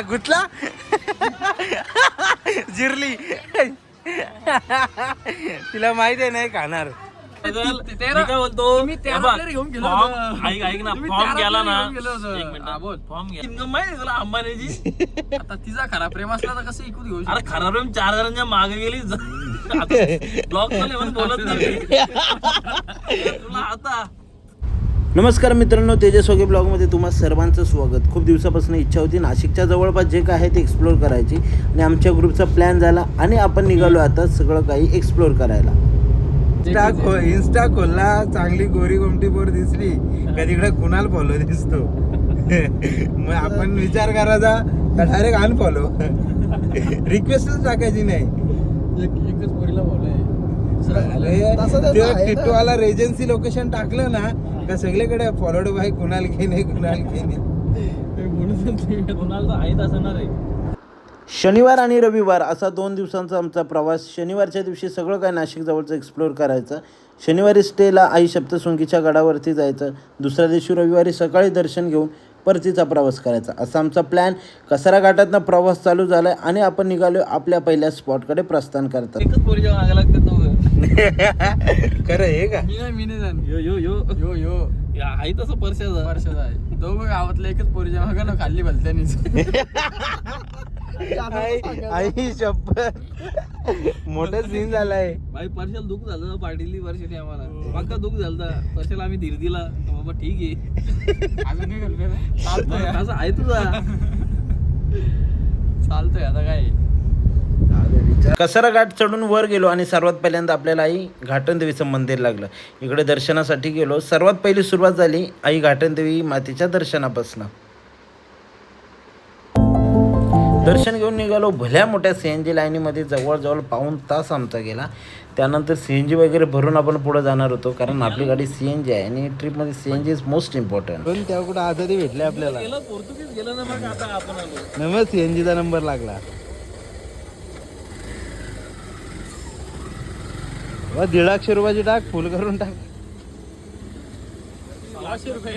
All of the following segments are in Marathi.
गुतला जिरली तिला माहित आहे नाही खाणार. मी काय बोलतो ऐक ना फॉर्म गेला ना फॉर्म इन्कम माहिती तुला अंबानीची. आता तिचा खरा प्रेम असला तर कसं इकून घेऊ. अरे खरा प्रेम 4 जणांच्या मागे गेली ब्लॉक बोलत नाही तुला आता. नमस्कार मित्रांनो, तेजस वगे ब्लॉगमध्ये तुम्हा सर्वांचं स्वागत. खूप दिवसापासून इच्छा होती नाशिकच्या जवळपास जे काय आहे ते एक्सप्लोर करायची आणि आमच्या ग्रुपचा प्लॅन झाला आणि आपण निघालो आता सगळं काही एक्सप्लोर करायला. इंस्टा खोलला, चांगली गोरी गोमटी पोर दिसली का तिकडे कुणाल फॉलो दिसतो. मग आपण विचार करायचा डायरेक्ट अनफॉलो, रिक्वेस्टच टाकायची नाही. एकच पोरीला फॉलो आहे. टिटूवाला रेजन्सी लोकेशन टाकलं ना का सगळीकडे फॉलोड बाय कुणाल घेणे कुणाल घेणे. कुणाल आहेत असणार आहे. शनिवार आणि रविवार असा 2 दिवसांचा आमचा प्रवास. शनिवारच्या दिवशी सगळं काय नाशिक जवळचं एक्सप्लोर करायचं. शनिवारी स्टेला आई सप्तशृंगीच्या गडावरती जायचं. दुसऱ्या दिवशी रविवारी सकाळी दर्शन घेऊन परतीचा प्रवास करायचा. असा आमचा प्लॅन. कसारा घाटातनं प्रवास चालू झाला आहे आणि आपण निघालो आपल्या पहिल्या स्पॉटकडे प्रस्थान करतात. एकच पोरीच्या मागे लागतात दोघं. खरं आहे का? मी नाही जाण. यो यो यो यो यो आहे तसं वर्षाचा आहे. दोघं गावातल्या एकच पोरीच्या मागे ना खाल्ली भलत्यानीच. आई शपथ मोठा सीन झालाय. भाई पर्शाला दुःख झालं पाटील वर्षाने आम्हाला पक्का दुःख झालं. पर्शाला आम्ही धीर दिला बाबा ठीक आहे अजून काय करतोय. चालतोय असं आहे तुझा. चालतोय आता काय. कसारा घाट चढून वर गेलो आणि सर्वात पहिल्यांदा आपल्याला आई घाटनदेवीचं मंदिर लागलं. इकडे दर्शनासाठी गेलो. सर्वात पहिली सुरुवात झाली आई घाटनदेवी मातेच्या दर्शनापासून. दर्शन घेऊन निघालो. भल्या मोठ्या CNG लाईनीमध्ये जवळजवळ पाऊण तास आमचा गेला. त्यानंतर CNG वगैरे भरून आपण पुढे जाणार होतो कारण आपली गाडी CNG आहे आणि ट्रिपमध्ये CNG इज मोस्ट इम्पॉर्टंट. पण तेव्हा कुठं आजारी भेटले आपल्याला. पोर्तुगीज गेलं ना मग आता आपण आलो. नमस्ते CNGचा नंबर लागला. 150 रुपयाची टाक फुल करून टाक. 600 रुपये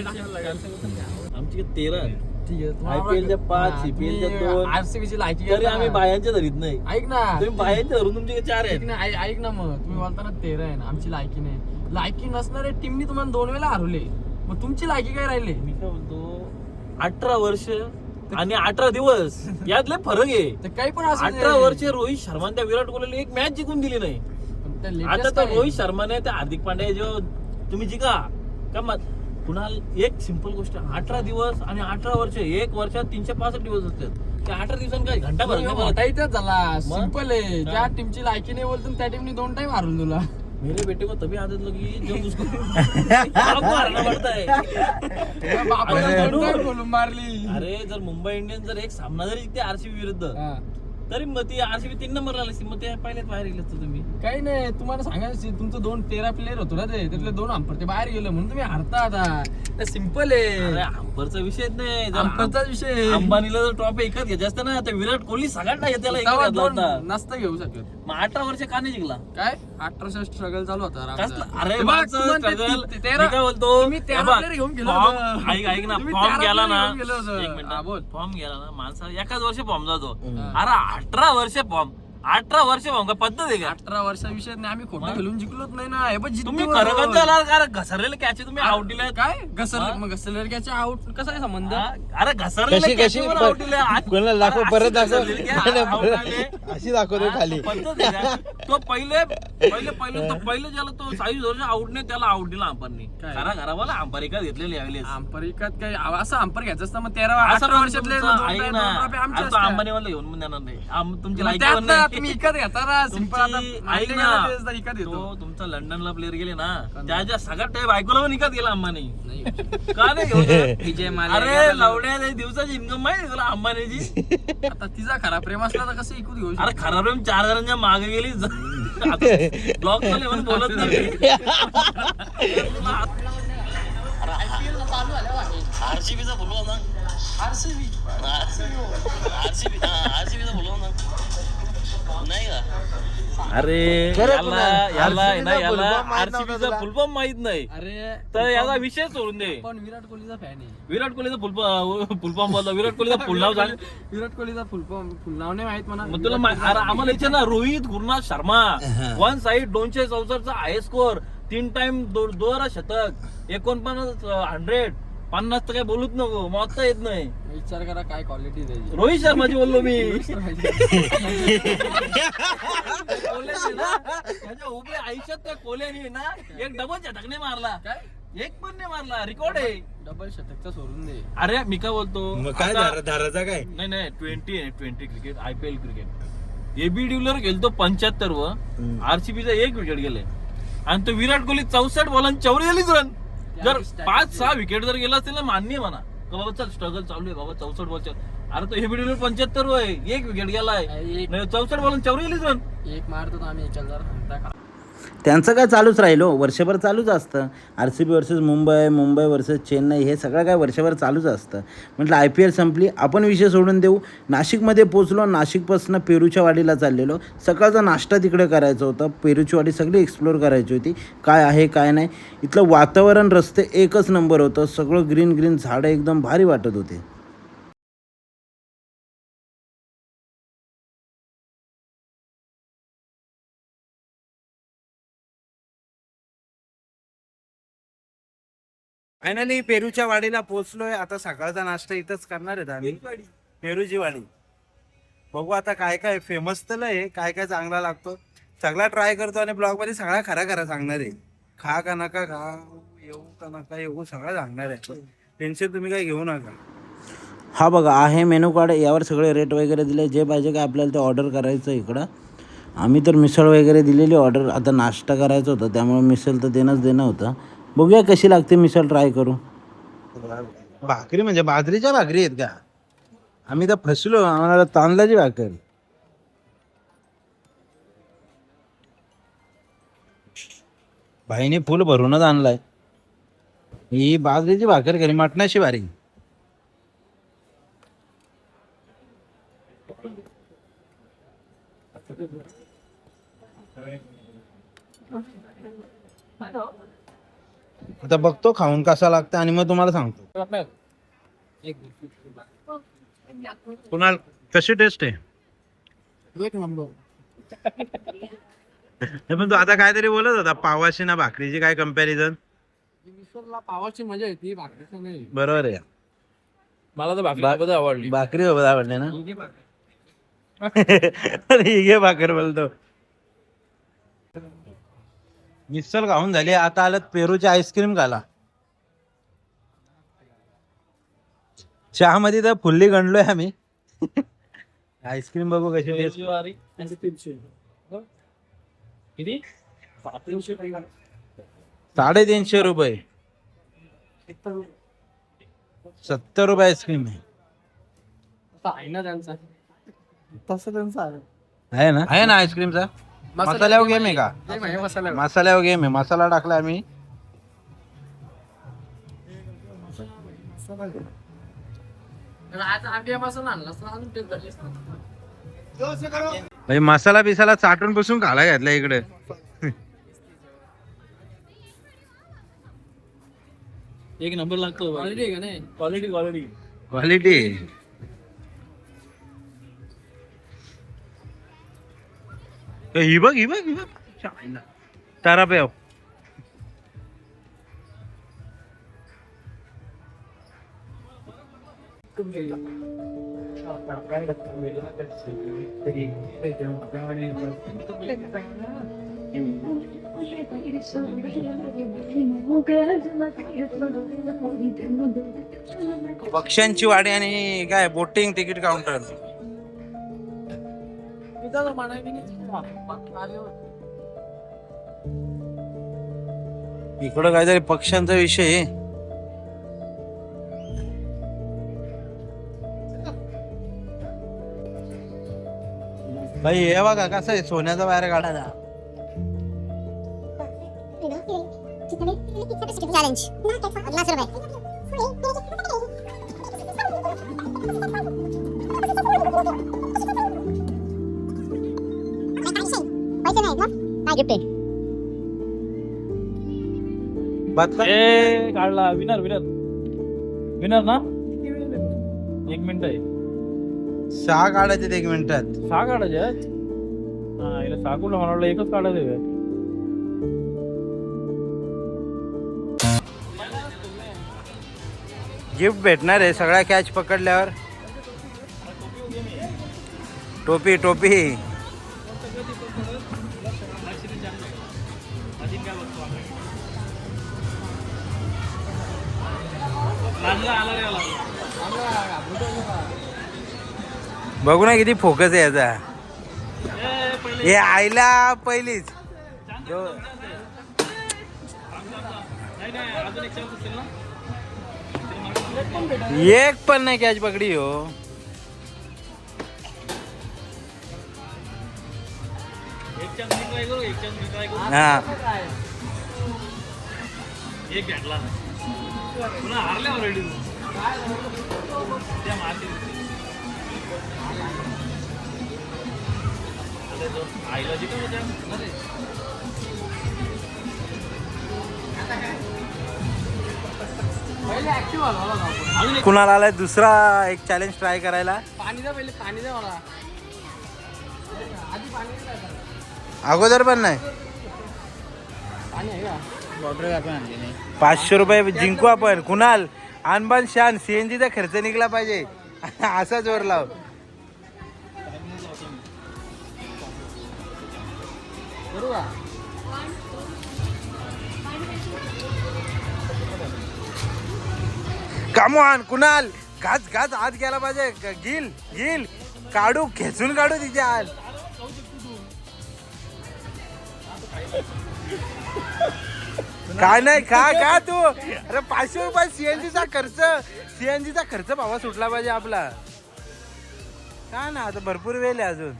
आमची 13 IPL 5 CPL 2 RCB ची लायकी तरी आम्ही बायांच्या धरीत नाही. ऐक ना तुम्ही बायांच्या धरून तुमचे 4 आहेत. ऐक ना ऐक ना मग तुम्ही बोलताना 13 आहे ना. आमची लायकी नाही. लायकी नसणारे टीमनी तुम्हाला 2 वेळा हरवले. मग तुमची लायकी काय राहिली. मी काय बोलतो 18 वर्ष आणि 18 दिवस यातले फरक आहे. तर काही पण असं 18 वर्ष रोहित शर्मा त्या विराट कोहलीला एक मॅच जिंकून दिली नाही. आता तर रोहित शर्माने त्या हार्दिक पांड्या जो तुम्ही जिंका का मत कुणाल. एक सिंपल गोष्ट 18 दिवस आणि 18 वर्ष 1 वर्षात 365 दिवस असतात. त्या 18 दिवसांनी काय घंटा भरत इथेच झाला. सिंपल आहे. ज्या टीमची लायकी नाही बोलतो त्या टीमनी 2 टाइम हरवून तुला. मेरे बेटे को तभी आदत लगी जब उसको मारना पड़ता है. बोलून मारली. अरे जर मुंबई इंडियन्स जर एक सामना जरी जिंकते RCB विरुद्ध तरी मग ती RCB 3 नंबरला आली. मग ते पहिलेच बाहेर गेले असतो तुम्ही. काही नाही तुम्हाला सांगायचं तुमचं 13 प्लेअर होतो ना ते त्यातले 2 अंपर ते बाहेर गेलं म्हणून तुम्ही हरता. आता सिंपल आहे. अंबरचा विषय नाही. अंपरचा विषय. अंबानीला जर ट्रॉफी एकच घ्यायची असतं ना तर विराट कोहली सगळ्यांना त्याला नसतं घेऊ शकत. मग 18 वर्ष का नाही जिंकला. काय 18 स्ट्रगल चालू होता. अरे काय बोलतो ऐक ना फॉर्म गेला ना फॉर्म गेला ना माणसाला एकाच वर्ष फॉर्म जातो. अरे 18 वर्ष फॉर्म 18 वर्ष फॉर्म का पद्धत आहे का. 18 वर्षाविषयी नाही आम्ही खोटं खेळून जिंकलोच नाही ना. तुम्ही खरं झाला घसरलेलं कॅच तुम्ही आउट दिलाय. काय घसरले मग घसरलेलं कॅच आउट कसा आहे संबंध. अरे घसरलेलं कॅच आउट दिले दाखव परत दाखव अशी दाखवतो खाली. तो पहिले ज्याला तो 40 वर्ष आउट नाही त्याला आउट दिला अंपारने. घरावाला अंपार एका घेतलेली यावेळेस. अंपार एकात काय असं अंपार घ्यायचं असतं मग 18 वर्षातले अंबानी मला घेऊन देणार नाही तुमची लायकी. तुम्ही इकत घेता ना. सिंपल ऐक ना तुमचा लंडनला प्लेअर गेले ना त्याच्या सगळ्यात टाईप बायकोला पण इकत गेला अंबानी. का नाही विजय अरे लवड्या दिवसाची इन्कम माहिती तुला अंबानीची. आता तिचा खरा प्रेम असला तर कसं इकून घेऊ. अरे खरा प्रेम 4 जणांच्या मागे गेली. ब्लॉक बोलत नाही. RCBचा बोलवा ना. RCBचा बोलवा ना. नाही का अरे खरं याला कुणाल? याला आहे ना RCB चा याला full form माहित नव्हता आरसीबीचा तुला? फुलफॉर्म माहित नाही अरे तर याचा विषय सोडून दे. पण विराट कोहलीचा फॅन आहे. विराट कोहलीचा फुलफॉर्म बोलला विराट कोहलीचा फुल नाव सांग. विराट कोहलीचा फुल नाव नाही माहित म्हणा. मग तुला अरे आम्हाला याच्या ना रोहित गुरुनाथ शर्मा वन साईड 264 हाय स्कोर 3 टाइम 2 शतक 49 100 50 तर काय बोलूच नको मग येत नाही. विचार करा काय क्वालिटी त्याची. रोहित शर्माची बोललो मी. कोहलीने ना त्याच्या उभ्या आयुष्यात त्या कोहलीने ना एक डबल शतक नाही मारला. काय एक पण नाही मारला. रेकॉर्ड आहे. डबल शतकचा सोडून दे. अरे मी काय बोलतो काय आता- धाराचा काय नाही 20 क्रिकेट IPL क्रिकेट एबी डिव्हिलियर गेलतो 75 व आरसीबीचा 1 विकेट गेले आणि तो विराट कोहली 64 बॉल 44 रन. जर 5-6 विकेट जर गेला असतील ना मान्य आहे म्हणा का बाबा चल स्ट्रगल चालू आहे बाबा 64 बॉल. अरे तो एबी डिव्हिलियर 75 व आहे 1 विकेट गेलाय 64 बॉल 44 रन. एक मारतो आम्ही याच्याला जर सांगता का. त्यांचं काय चालूच राहिलो वर्षभर चालूच असतं. RCB versus Mumbai versus Chennai हे सगळं काय वर्षभर चालूच असतं. म्हटलं IPL संपली आपण विषय सोडून देऊ. नाशिकमध्ये पोचलो. नाशिकपासून पेरूच्या वाडीला चाललेलो. सकाळचा नाश्ता तिकडे करायचा होता. पेरूची वाडी सगळी एक्सप्लोर करायची होती. काय आहे काय नाही. इथलं वातावरण रस्ते एकच नंबर होतं. सगळं ग्रीन झाडं एकदम भारी वाटत होते. फायनली पेरूच्या वाडीला पोहोचलोय. आता सकाळचा नाश्ता इथंच करणार आहेत आम्ही. पेरूची वाडी बघू आता काय काय फेमस तर आहे काय काय चांगला लागतो सगळा ट्राय करतो आणि ब्लॉग मध्ये सगळा खरा सांगणार आहे. खा का नका खा येऊ का नका येऊ सगळं सांगणार आहे. टेन्शन तुम्ही काय घेऊ नका. हा बघा आहे मेनू कार्ड. यावर सगळे रेट वगैरे दिले. जे पाहिजे काय आपल्याला ते ऑर्डर करायचं इकडं. आम्ही तर मिसळ वगैरे दिलेली ऑर्डर. आता नाश्ता करायचा होता त्यामुळे मिसळ तर देणं होतं. बघूया कशी लागते मिसळ ट्राय करू. भाकरी म्हणजे बाजरीच्या भाकरी आहेत का. आम्ही तर फसलो. आम्हाला तांदळाची भाकर. भाईने फुल भरूनच आणलाय. ही बाजरीची भाकर घरी मटणाची भारी. आता बघतो खाऊन कसा लागतं आणि मग तुम्हाला सांगतो. कुणाल कशी टेस्ट आहे. एक नंबर. पण तू आता काहीतरी बोलत होता पावाशी ना भाकरीची काय कम्पॅरिझन. मिसळला पावाची मजा येते भाकरीची नाही. बरोबर आहे. मला तर भाकरी आवडली. भाकरी सोबत आवडले ना. अरे घे भाकर बोलतो. मिसळ खाऊन झाली. आता आलं पेरूची आईस्क्रीम घाला. चहा मध्ये तर फुल्ली गणलोय आम्ही. आईस्क्रीम बघू कशी टेस्ट. 350 रुपये 70 रुपये आईस्क्रीम आहे. आहे ना त्यांचा. तसं त्यांचं आहे ना. आहे ना आईस्क्रीमचा मसाल्यावर गेम आहे का. मसाला मसाल्यावर गेम आहे. मसाला टाकला आम्ही. आज आम्ही मसाला आणला असता अजून टेस्ट झाली असती. भाई मसाला बिसाला चाटून बसून खाला घातला इकडे. एक नंबर लागतो. क्वालिटी आहे का नाही. क्वालिटी ही बघ तारा पे पक्ष्यांची वाडी आणि काय बोटिंग तिकीट काउंटर. इकडं काहीतरी पक्ष्यांचा विषय आहे. भाई हे बघा कसं आहे सोन्याचा बाहेर काढायचा. चॅलेंज 50 रुपये. पैसे नाही मग काय गिफ्ट आहे बात का? ए काढला विनर विनर विनर ना 1 मिनिट आहे 6 काढायचे 1 मिनिटात. 6 काढायचे आहेत? हा याला 6 कुठं मला वाटलं एकच काढायचं आहे. गिफ्ट भेटणार आहे सगळा कॅच पकडल्यावर. टोपी टोपी बघू ना किती फोकस आहे याचा. हे आईला पहिलीच एक पण नाही कॅच पकडी हो. हा एक भेटला पुन्हा हारले ऑलरेडी. आईला पहिले ऍक्टिव्ह आलो मला आपण. कुणाला आलाय दुसरा एक चॅलेंज ट्राय करायला. पाणी द्या पहिले, पाणी द्या मला आधी. पाणी द्या. अगोदर पण नाही. पाणी आहे का? बॉटल आपण आणली नाही. 500 रुपये जिंकू आपण. कुणाल अनबान शान सीएनजी चा खर्च निघला पाहिजे असा जोर लाव. करू का? कामोन कुणाल घास घास आत गेला पाहिजे. गिल गिल काढू खेचून काढू तिच्या आत. काय नाही खा तू. अरे 500 रुपये सीएनजी चा खर्च भावा सुटला पाहिजे आपला. का ना आता भरपूर वेळ आहे अजून.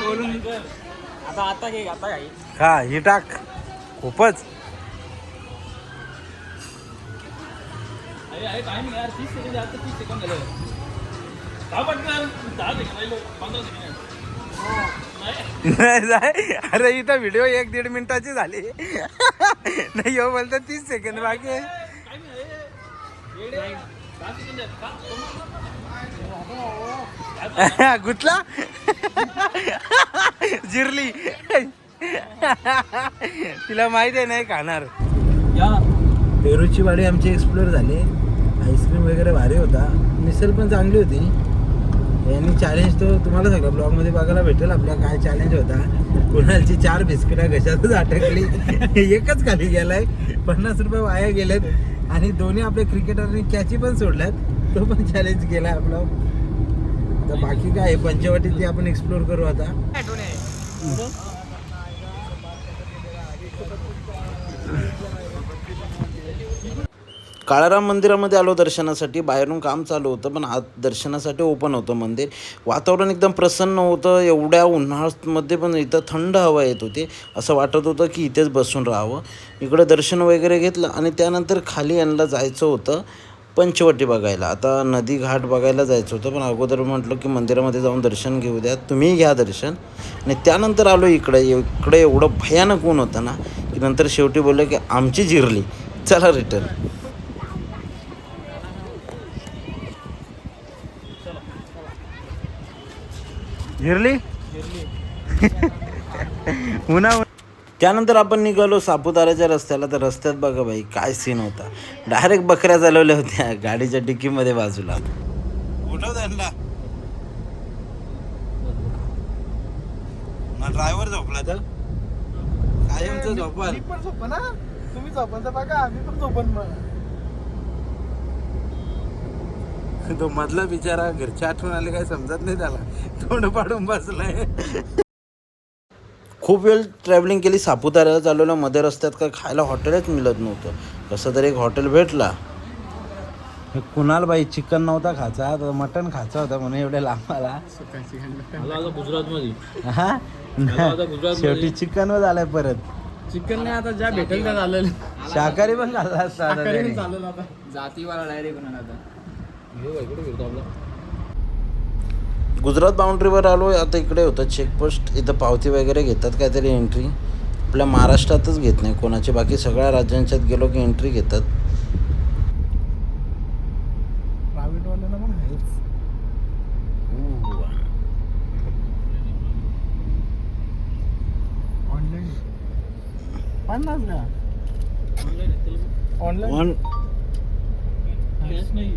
बोलून आता घे आता काही. हा ही टाक खूपच. अरे टाइम यार 30 सेकंड आता 30 सेकंड झाले. का पटकन 10 सेकंड राहिलो 15 सेकंड. नाही जाय. अरे इथं व्हिडिओ 1-1.5 मिनिटाची झाली नाही हो बोलतो 30 सेकंड बाकी आहे. गुतला जिरली तिला माहित आहे नाही खाणार. पेरूची वाडी आमची एक्सप्लोर झाली. आईस्क्रीम वगैरे भारी होता. मिसल पण चांगली होती. यांनी चॅलेंज तो तुम्हाला सगळं ब्लॉगमध्ये बघायला भेटेल. आपला काय चॅलेंज होता. कुणालची 4 बिस्किटा घशातच अटकली. एकच खाली गेलाय. 50 रुपये वाया गेलेत. आणि दोन्ही आपल्या क्रिकेटरनी कॅची पण सोडल्यात. तो पण चॅलेंज केलाय आपला. आता बाकी काय पंचवटी ती आपण एक्सप्लोर करू आता. काळाराम मंदिरामध्ये आलो दर्शनासाठी. बाहेरून काम चालू होतं पण आत दर्शनासाठी ओपन होतं मंदिर. वातावरण एकदम प्रसन्न होतं. एवढ्या उन्हाळ्यामध्ये पण इथं थंड हवा येत होती. असं वाटत होतं की इथेच बसून राहावं. इकडे दर्शन वगैरे घेतलं आणि त्यानंतर खाली यांना जायचं होतं पंचवटी बघायला. आता नदी घाट बघायला जायचं होतं पण अगोदर म्हटलं की मंदिरामध्ये जाऊन दर्शन घेऊ द्या. तुम्ही घ्या दर्शन. आणि त्यानंतर आलो इकडे एवढं भयानक ऊन होतं ना की नंतर शेवटी बोललं की आमची जिरली चला रिटर्न. जिरली उन्हा. त्यानंतर आपण निघालो सापुताऱ्याच्या रस्त्याला. तर रस्त्यात बघा बाई काय सीन होता. डायरेक्ट बकऱ्या चालवल्या होत्या गाडीच्या डिक्कीमध्ये बाजूला. उठव त्यांना. ड्रायव्हर झोपला तर कायमचं झोपाल. पण झोपा ना तुम्ही. झोपन तर बघा आम्ही पण झोपन. मग तो मधला बिचारा घरची आठवण आली काय समजत नाही त्याला. तोंड पाडून बसलाय. खूप वेळ ट्रॅव्हलिंग केली. सापुताऱ्याला चालवलं. मध्ये रस्त्यात काय खायला हॉटेलच मिळत नव्हतं. कसं तरी एक हॉटेल भेटला. कुणाल बाई चिकन नव्हता खायचा तर मटन खायचा होता म्हणून एवढ्या लांब आला. गुजरात मध्ये शेवटी चिकनवर आलाय परत. चिकन नाही आता ज्या भेटेल त्या झालेलं. शाकाहारी पण खाल्ला असता आता त्याने. चालेल आता जातीवाला डायरेक्ट कोणाला आता. गुजरात बाउंड्रीवर आलो. आता इकडे होतं चेकपोस्ट. इथं पावती वगैरे घेतात काहीतरी एंट्री. आपल्या महाराष्ट्रातच घेत नाही कोणाची, बाकी सगळ्या राज्यांच्यात गेलो की एंट्री घेतात. प्रायव्हेटवाल्यांना पण आहेच. ऑनलाईन 50 का ऑनलाईन कॅश नाही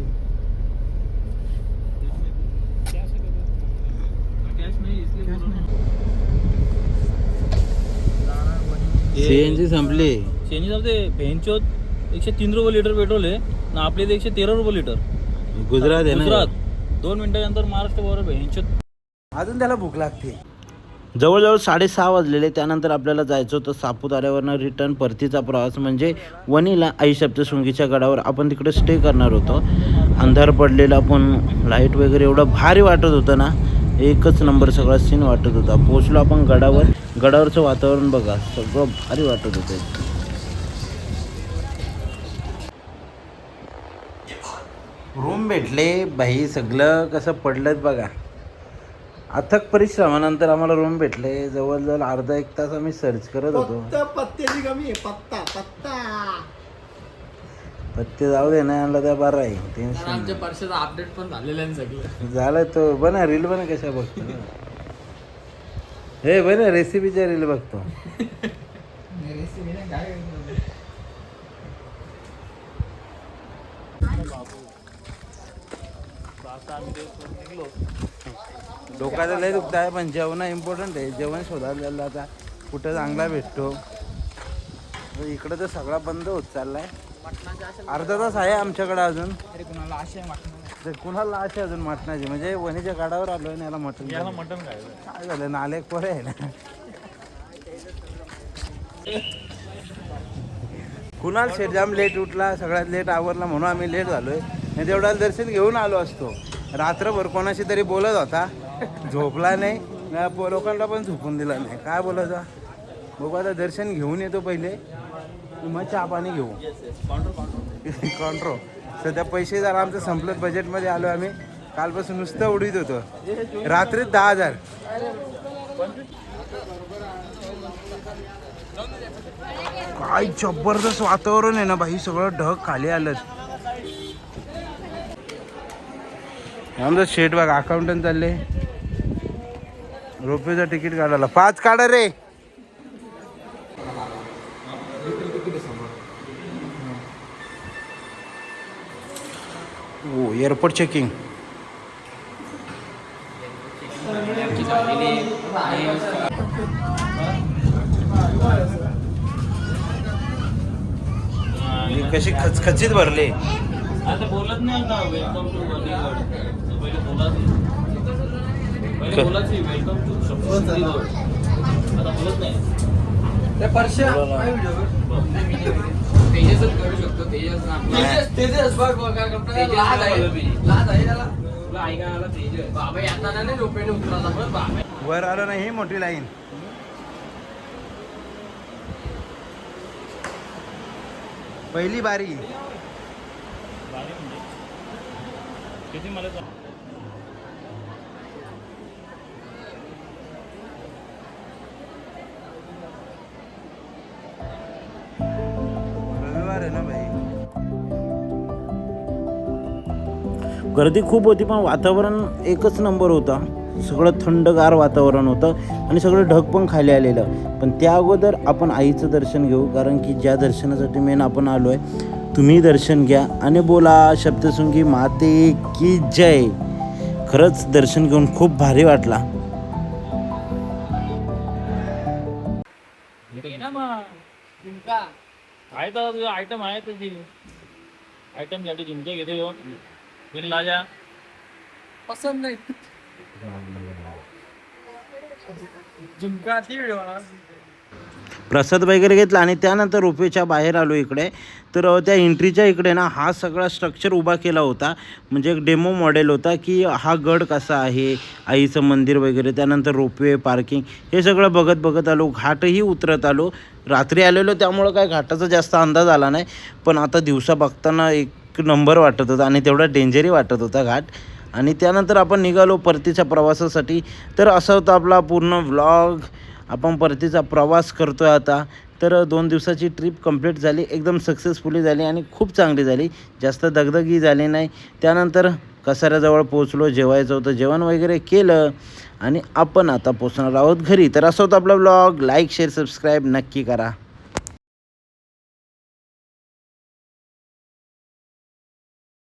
सीएनजी संपली. चेंज जाते बेंचोत 103 रुपये लिटर पेट्रोल आहे ना, आपल्या इथे 113 रुपये लिटर. गुजरात आहे ना. गुजरात 2 मिनिटानंतर महाराष्ट्र बरोबर बेंचोत. अजून त्याला भूक लागते. जवळजवळ 6:30 वाजलेले. त्यानंतर आपल्याला जायचं होतं सापुताऱ्यावरनं रिटर्न परतीचा प्रवास, म्हणजे वणीला आई सप्तशृंगीच्या गडावर. आपण तिकडे स्टे करणार होतो. अंधार पडलेला पण लाईट वगैरे एवढं भारी वाटत होतं ना, एकच नंबर सगळा सीन वाटत होता. पोचलो आपण गडावर. गडावरचं वातावरण बघा, सगळं भारी वाटत होतं. रूम भेटले बाई, सगळं कसं पडलं बघा. अथक परिश्रमानंतर आम्हाला रूम भेटले. जवळजवळ अर्धा एक तास आम्ही सर्च करत होतो. पत्त्याची कमी आहे. पत्ता पत्ते जाऊ दे ना, आणला त्या बरं आहे. आमच्या टेन्शन परशाचा अपडेट पण झालेला आहे सगळं. झालं. तो बना रील बना कशा बघतो. हे बना रेसिपीच्या रील बघतो. डोक्याचं लय दुखत आहे, पण जेवण इम्पॉर्टंट आहे. जेवण शोधायला आता कुठं चांगला भेटतो. इकडं तर सगळा बंद होत चाललाय. अर्धा तास आहे आमच्याकडे अजून. कुणाला आशा आहे तर कुणाला अशी अजून मटणाची, म्हणजे वणीच्या गाडावर आलोय ना, याला मटण काय झालं, नालेक पोरे आहे ना. कुणाल शेरजाम लेट उठला, सगळ्यात लेट आवरला म्हणून आम्ही लेट झालोय. नाही तेवढ्याला दर्शन घेऊन आलो असतो. रात्रभर कोणाशी तरी बोलत होता, झोपला नाही. लोकांना पण झोपून दिला नाही. काय बोलायचं बघू. आता दर्शन घेऊन येतो पहिले, मग चहा पाणी घेऊ. कॉन्ट्रो सध्या पैसे जरा आमचं संपलं. बजेटमध्ये आलो आम्ही. कालपासून नुसतं उडीत होतो. रात्रीत 10,000. काय जबरदस्त वातावरण आहे ना भाई, सगळं ढग खाली आलं. आमचं शेट बघा, अकाउंटंट चालले. रोपेचं तिकीट काढायला 5 काढा रे. हो, एअरपोर्ट चेकिंग. कशी खचखचीत भरले. आता बोलत नाही आता वेलकम टू वणीगड. पहिले बोलायची वेलकम टू सप्तशृंगीगड. आता बोलत नाही. तेजसच करू शकतो. तेजस बघ काय करतो. लाज आहे त्याला. तुला ऐकायला आला तेजस. बाबा येताना नाही रोपेने उतरायचा पण बाबा. वर आलो ना, ही मोठी लाईन. पहिली बारी. किती मला रविवार आहे ना भाई. गर्दी खूप होती, पण वातावरण एकच नंबर होता. सगळं थंडगार वातावरण होतं आणि सगळं ढग पण खाली आलेलं. पण त्या अगोदर आपण आईचं दर्शन घेऊ, कारण की ज्या दर्शनासाठी मेन आपण आलो आहे. तुम्ही दर्शन घ्या आणि बोला सप्तशृंगी माते की जय. खरंच दर्शन घेऊन खूप भारी वाटला. आहे तर आयटम आहे त्याची. आयटम साठी झुमके घेते येऊन बिन लाजा पसंत नाही. झुमका ती व्हिडिओ प्रसाद वगैरे घेतला आणि त्यानंतर रोपेच्या बाहेर आलो इकडे. तर त्या एंट्रीच्या इकडे ना हा सगळा स्ट्रक्चर उभा केला होता, म्हणजे एक डेमो मॉडेल होता की हा गड कसा आहे, आईचं मंदिर वगैरे. त्यानंतर रोपवे, पार्किंग हे सगळं बघत आलो. घाटही उतरत आलो. रात्री आलेलो त्यामुळं काय घाटाचा जास्त अंदाज आला नाही, पण आता दिवसा बघताना एक नंबर वाटत होता आणि तेवढा डेंजरही वाटत होता घाट. आणि त्यानंतर आपण निघालो परतीच्या प्रवासासाठी. तर असा होता आपला पूर्ण व्लॉग. आपण परतीचा प्रवास करतो आहे आता. तर 2 दिवसाची ट्रिप कंप्लीट झाली, एकदम सक्सेसफुली झाली आणि खूप चांगली झाली, जास्त दगदगी झाली नाही. त्यानंतर कसाऱ्याजवळ पोहोचलो, जेवायचं होतं, जेवण वगैरे केलं आणि आपण आता पोहोचणार आहोत घरी. तर असं होतं आपला व्लॉग. लाईक शेअर सबस्क्राईब नक्की करा.